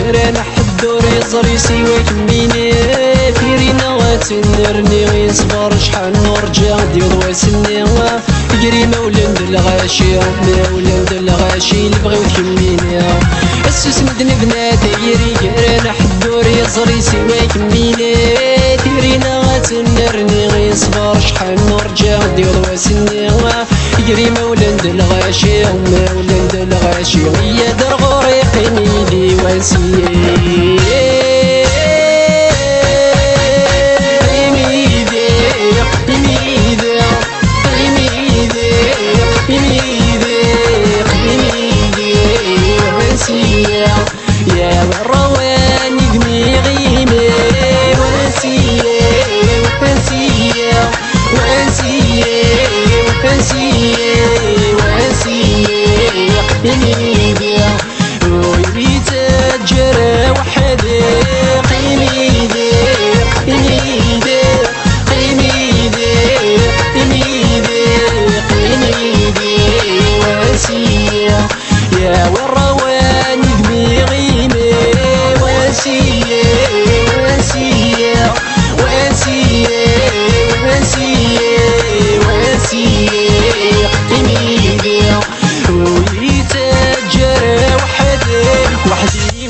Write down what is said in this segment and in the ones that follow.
قران حدور يزري سواك ميني فيرينا غاتنرني غيصبر شحال نرجع ديال واسني يجري مولد الغاشي مولد الغاشي اللي بغيو تكميني السوس مدني بنادي يري قران حدور يزري سواك ميني فيرينا غاتنرني غيصبر شحال نرجع ديال واسني يجري مولد الغاشي مولد الغاشي يا در غريقني لي واسيي يا الرواني دميغي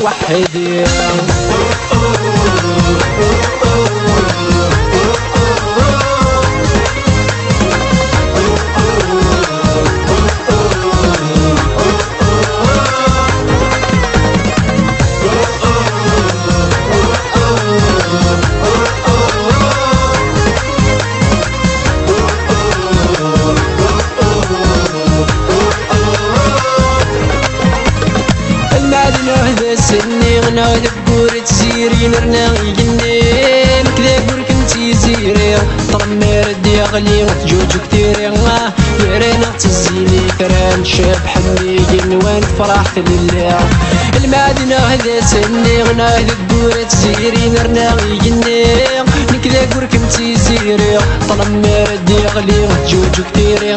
وحدي سني غنا ذكور تزيري نرنا يجنين كذا قولك انتي زيري طرمير ديغلي تجوج كتيري يرينا تزيني كران شاب حميقين وين فرحت لله المعدنة هذا سني غنا ذكور تزيري نرنا يجنين كذا قولك انتي زيري طرمير ديغلي تجوج كتيري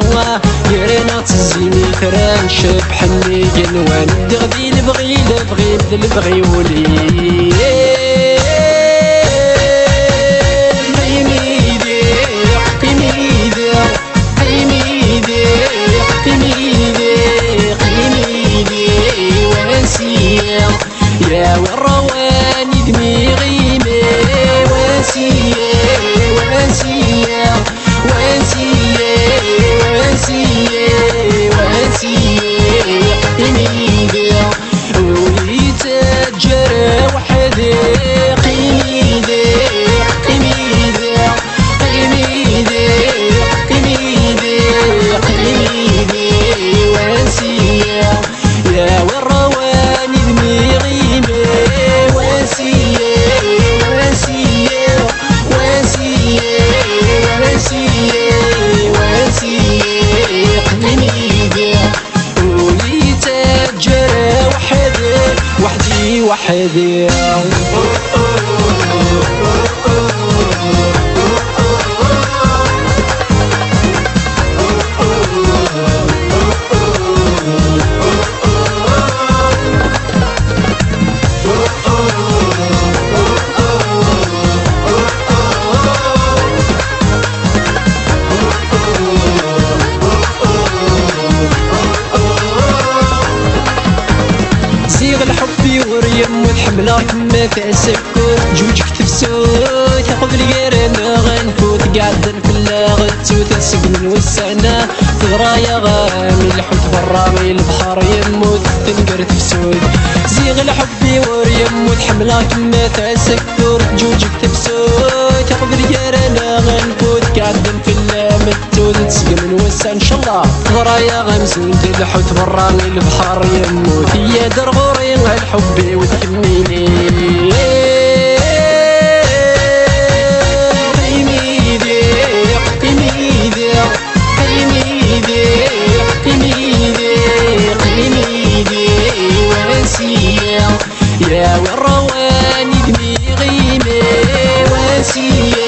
يرينا تزيني كران شاب حميقين وين دغدي البغي البغي ولي يا والرواني دميغي وحدي وريم والحملة كما تسكر جوجك تفسوت قبل غيرنا غنفوت قاعدين في اللاغت وتسقن والسنة تغرايا غامي الحوت برامي البحر يموت تنقر تفسوت زيغ الحبي وريم والحملة كما تسكر جوجك تفسوت قبل غيرنا غنفوت قاعدين في اللامت وتسقن والسنة ان شاء الله تغرايا غمسوت الحوت برامي البحر يموت يا درغوري الحبي وتكميني يا والرواني دميغي واسية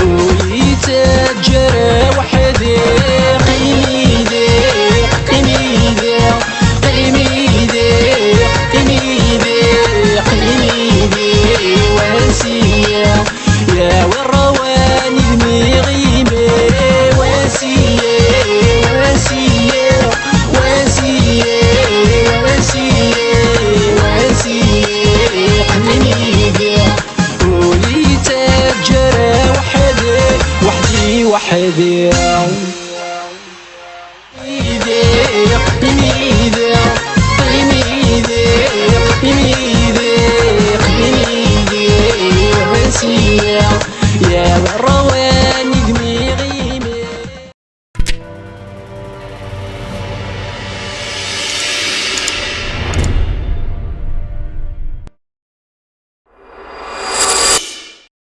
ويتجرى يميدك